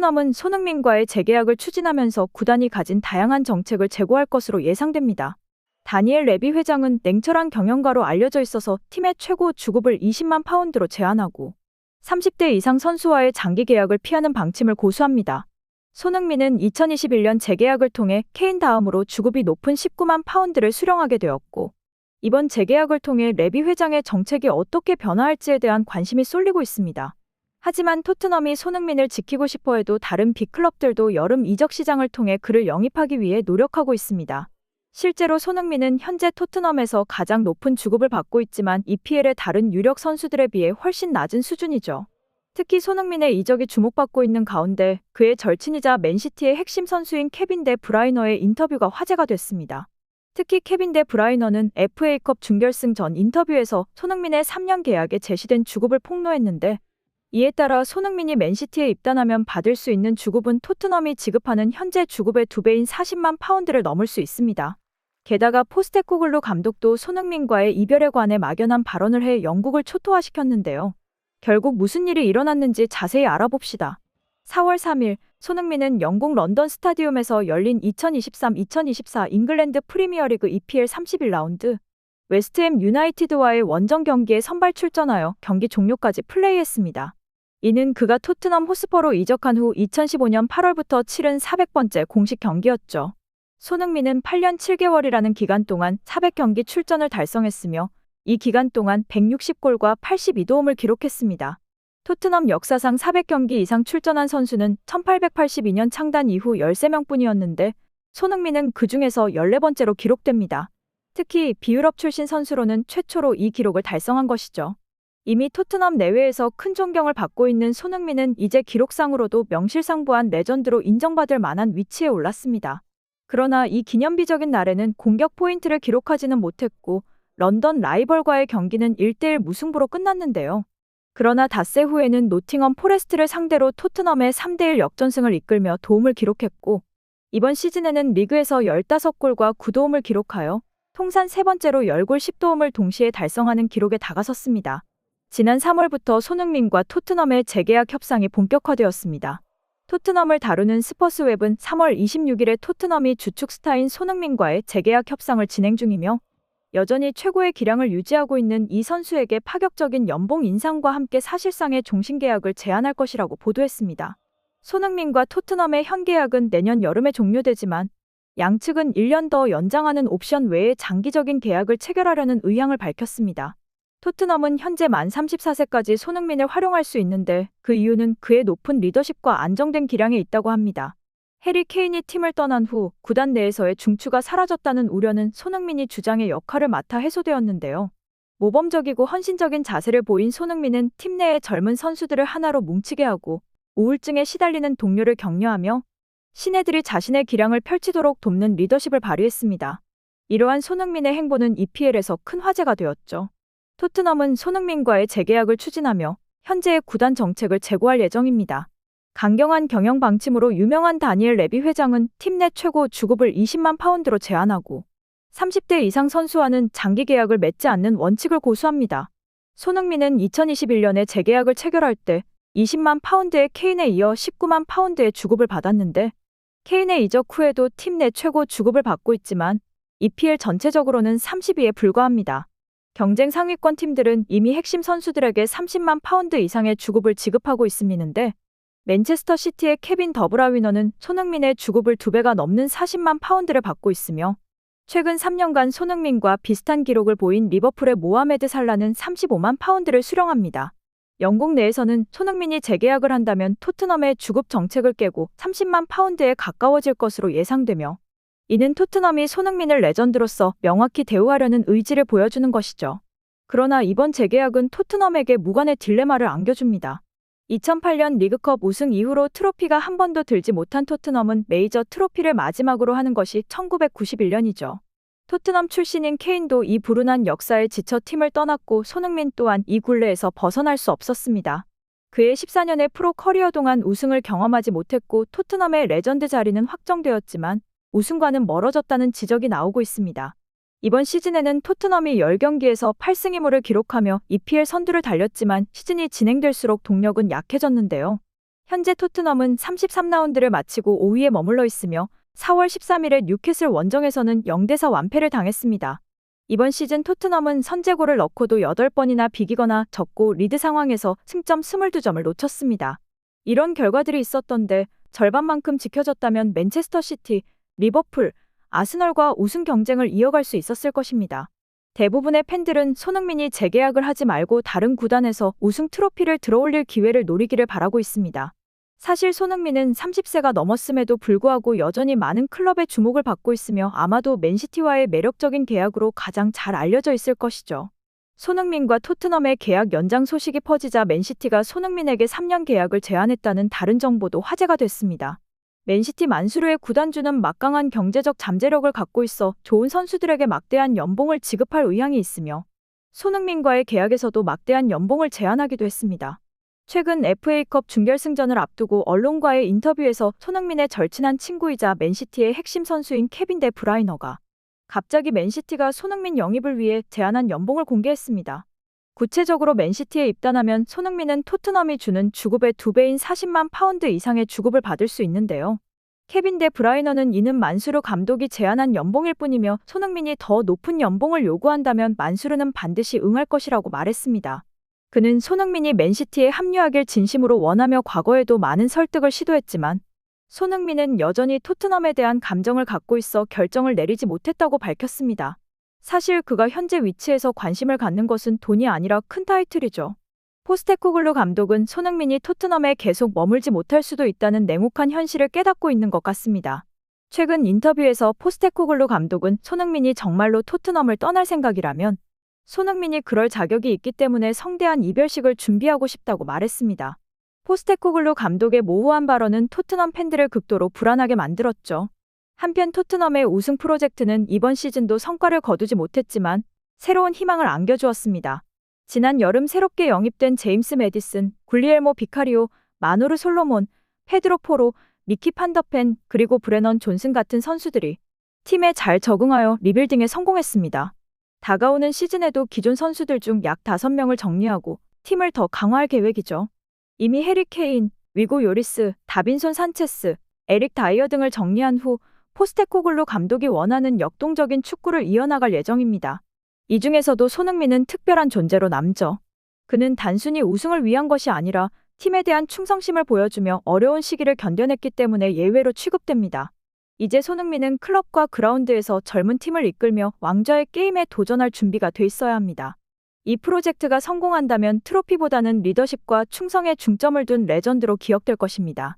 토트넘은 손흥민과의 재계약을 추진하면서 구단이 가진 다양한 정책을 재고할 것으로 예상됩니다. 다니엘 레비 회장은 냉철한 경영가로 알려져 있어서 팀의 최고 주급을 20만 파운드로 제한하고 30대 이상 선수와의 장기 계약을 피하는 방침을 고수합니다. 손흥민은 2021년 재계약을 통해 케인 다음으로 주급이 높은 19만 파운드를 수령하게 되었고, 이번 재계약을 통해 레비 회장의 정책이 어떻게 변화할지에 대한 관심이 쏠리고 있습니다. 하지만 토트넘이 손흥민을 지키고 싶어 해도 다른 빅클럽들도 여름 이적 시장을 통해 그를 영입하기 위해 노력하고 있습니다. 실제로 손흥민은 현재 토트넘에서 가장 높은 주급을 받고 있지만 EPL의 다른 유력 선수들에 비해 훨씬 낮은 수준이죠. 특히 손흥민의 이적이 주목받고 있는 가운데 그의 절친이자 맨시티의 핵심 선수인 케빈 데 브라이너의 인터뷰가 화제가 됐습니다. 특히 케빈 데 브라이너는 FA컵 준결승 전 인터뷰에서 손흥민의 3년 계약에 제시된 주급을 폭로했는데, 이에 따라 손흥민이 맨시티에 입단하면 받을 수 있는 주급은 토트넘이 지급하는 현재 주급의 2배인 40만 파운드를 넘을 수 있습니다. 게다가 포스테코글루 감독도 손흥민과의 이별에 관해 막연한 발언을 해 영국을 초토화시켰는데요. 결국 무슨 일이 일어났는지 자세히 알아봅시다. 4월 3일 손흥민은 영국 런던 스타디움에서 열린 2023-2024 잉글랜드 프리미어리그 EPL 31라운드 웨스트햄 유나이티드와의 원정 경기에 선발 출전하여 경기 종료까지 플레이했습니다. 이는 그가 토트넘 호스퍼로 이적한 후 2015년 8월부터 치른 400번째 공식 경기였죠. 손흥민은 8년 7개월이라는 기간 동안 400경기 출전을 달성했으며 이 기간 동안 160골과 82도움을 기록했습니다. 토트넘 역사상 400경기 이상 출전한 선수는 1882년 창단 이후 13명뿐이었는데 손흥민은 그 중에서 14번째로 기록됩니다. 특히 비유럽 출신 선수로는 최초로 이 기록을 달성한 것이죠. 이미 토트넘 내외에서 큰 존경을 받고 있는 손흥민은 이제 기록상으로도 명실상부한 레전드로 인정받을 만한 위치에 올랐습니다. 그러나 이 기념비적인 날에는 공격 포인트를 기록하지는 못했고 런던 라이벌과의 경기는 1대1 무승부로 끝났는데요. 그러나 닷새 후에는 노팅엄 포레스트를 상대로 토트넘의 3대1 역전승을 이끌며 도움을 기록했고, 이번 시즌에는 리그에서 15골과 9도움을 기록하여 통산 세 번째로 10골 10도움을 동시에 달성하는 기록에 다가섰습니다. 지난 3월부터 손흥민과 토트넘의 재계약 협상이 본격화되었습니다. 토트넘을 다루는 스퍼스웹은 3월 26일에 토트넘이 주축 스타인 손흥민과의 재계약 협상을 진행 중이며 여전히 최고의 기량을 유지하고 있는 이 선수에게 파격적인 연봉 인상과 함께 사실상의 종신계약을 제안할 것이라고 보도했습니다. 손흥민과 토트넘의 현 계약은 내년 여름에 종료되지만 양측은 1년 더 연장하는 옵션 외에 장기적인 계약을 체결하려는 의향을 밝혔습니다. 토트넘은 현재 만 34세까지 손흥민을 활용할 수 있는데 그 이유는 그의 높은 리더십과 안정된 기량에 있다고 합니다. 해리 케인이 팀을 떠난 후 구단 내에서의 중추가 사라졌다는 우려는 손흥민이 주장의 역할을 맡아 해소되었는데요. 모범적이고 헌신적인 자세를 보인 손흥민은 팀 내의 젊은 선수들을 하나로 뭉치게 하고 우울증에 시달리는 동료를 격려하며 신예들이 자신의 기량을 펼치도록 돕는 리더십을 발휘했습니다. 이러한 손흥민의 행보는 EPL에서 큰 화제가 되었죠. 토트넘은 손흥민과의 재계약을 추진하며 현재의 구단 정책을 재고할 예정입니다. 강경한 경영 방침으로 유명한 다니엘 레비 회장은 팀 내 최고 주급을 20만 파운드로 제한하고 30대 이상 선수와는 장기 계약을 맺지 않는 원칙을 고수합니다. 손흥민은 2021년에 재계약을 체결할 때 20만 파운드의 케인에 이어 19만 파운드의 주급을 받았는데 케인의 이적 후에도 팀 내 최고 주급을 받고 있지만 EPL 전체적으로는 30위에 불과합니다. 경쟁 상위권 팀들은 이미 핵심 선수들에게 30만 파운드 이상의 주급을 지급하고 있음이는데 맨체스터 시티의 케빈 더브라위너는 손흥민의 주급을 2배가 넘는 40만 파운드를 받고 있으며 최근 3년간 손흥민과 비슷한 기록을 보인 리버풀의 모하메드 살라는 35만 파운드를 수령합니다. 영국 내에서는 손흥민이 재계약을 한다면 토트넘의 주급 정책을 깨고 30만 파운드에 가까워질 것으로 예상되며 이는 토트넘이 손흥민을 레전드로서 명확히 대우하려는 의지를 보여주는 것이죠. 그러나 이번 재계약은 토트넘에게 무관의 딜레마를 안겨줍니다. 2008년 리그컵 우승 이후로 트로피가 한 번도 들지 못한 토트넘은 메이저 트로피를 마지막으로 하는 것이 1991년이죠. 토트넘 출신인 케인도 이 불운한 역사에 지쳐 팀을 떠났고 손흥민 또한 이 굴레에서 벗어날 수 없었습니다. 그의 14년의 프로 커리어 동안 우승을 경험하지 못했고 토트넘의 레전드 자리는 확정되었지만 우승과는 멀어졌다는 지적이 나오고 있습니다. 이번 시즌에는 토트넘이 10경기에서 8승 2무를 기록하며 EPL 선두를 달렸지만 시즌이 진행될수록 동력은 약해졌는데요. 현재 토트넘은 33라운드를 마치고 5위에 머물러 있으며 4월 13일에 뉴캐슬 원정에서는 0대4 완패를 당했습니다. 이번 시즌 토트넘은 선제골을 넣고도 8번이나 비기거나 졌고 리드 상황에서 승점 22점을 놓쳤습니다. 이런 결과들이 있었던데 절반만큼 지켜졌다면 맨체스터 시티, 리버풀, 아스널과 우승 경쟁을 이어갈 수 있었을 것입니다. 대부분의 팬들은 손흥민이 재계약을 하지 말고 다른 구단에서 우승 트로피를 들어올릴 기회를 노리기를 바라고 있습니다. 사실 손흥민은 30세가 넘었음에도 불구하고 여전히 많은 클럽의 주목을 받고 있으며 아마도 맨시티와의 매력적인 계약으로 가장 잘 알려져 있을 것이죠. 손흥민과 토트넘의 계약 연장 소식이 퍼지자 맨시티가 손흥민에게 3년 계약을 제안했다는 다른 정보도 화제가 됐습니다. 맨시티 만수르의 구단주는 막강한 경제적 잠재력을 갖고 있어 좋은 선수들에게 막대한 연봉을 지급할 의향이 있으며 손흥민과의 계약에서도 막대한 연봉을 제안하기도 했습니다. 최근 FA컵 준결승전을 앞두고 언론과의 인터뷰에서 손흥민의 절친한 친구이자 맨시티의 핵심 선수인 케빈 데 브라이너가 갑자기 맨시티가 손흥민 영입을 위해 제안한 연봉을 공개했습니다. 구체적으로 맨시티에 입단하면 손흥민은 토트넘이 주는 주급의 2배인 40만 파운드 이상의 주급을 받을 수 있는데요. 케빈 데 브라이너는 이는 만수르 감독이 제안한 연봉일 뿐이며 손흥민이 더 높은 연봉을 요구한다면 만수르는 반드시 응할 것이라고 말했습니다. 그는 손흥민이 맨시티에 합류하길 진심으로 원하며 과거에도 많은 설득을 시도했지만 손흥민은 여전히 토트넘에 대한 감정을 갖고 있어 결정을 내리지 못했다고 밝혔습니다. 사실 그가 현재 위치에서 관심을 갖는 것은 돈이 아니라 큰 타이틀이죠. 포스테코글루 감독은 손흥민이 토트넘에 계속 머물지 못할 수도 있다는 냉혹한 현실을 깨닫고 있는 것 같습니다. 최근 인터뷰에서 포스테코글루 감독은 손흥민이 정말로 토트넘을 떠날 생각이라면 손흥민이 그럴 자격이 있기 때문에 성대한 이별식을 준비하고 싶다고 말했습니다. 포스테코글루 감독의 모호한 발언은 토트넘 팬들을 극도로 불안하게 만들었죠. 한편 토트넘의 우승 프로젝트는 이번 시즌도 성과를 거두지 못했지만 새로운 희망을 안겨주었습니다. 지난 여름 새롭게 영입된 제임스 매디슨, 굴리엘모 비카리오, 마누르 솔로몬, 페드로 포로, 미키 판더펜, 그리고 브레넌 존슨 같은 선수들이 팀에 잘 적응하여 리빌딩에 성공했습니다. 다가오는 시즌에도 기존 선수들 중 약 5명을 정리하고 팀을 더 강화할 계획이죠. 이미 해리 케인, 위고 요리스, 다빈손 산체스, 에릭 다이어 등을 정리한 후 포스테코글루 감독이 원하는 역동적인 축구를 이어나갈 예정입니다. 이 중에서도 손흥민은 특별한 존재로 남죠. 그는 단순히 우승을 위한 것이 아니라 팀에 대한 충성심을 보여주며 어려운 시기를 견뎌냈기 때문에 예외로 취급됩니다. 이제 손흥민은 클럽과 그라운드에서 젊은 팀을 이끌며 왕좌의 게임에 도전할 준비가 돼 있어야 합니다. 이 프로젝트가 성공한다면 트로피보다는 리더십과 충성에 중점을 둔 레전드로 기억될 것입니다.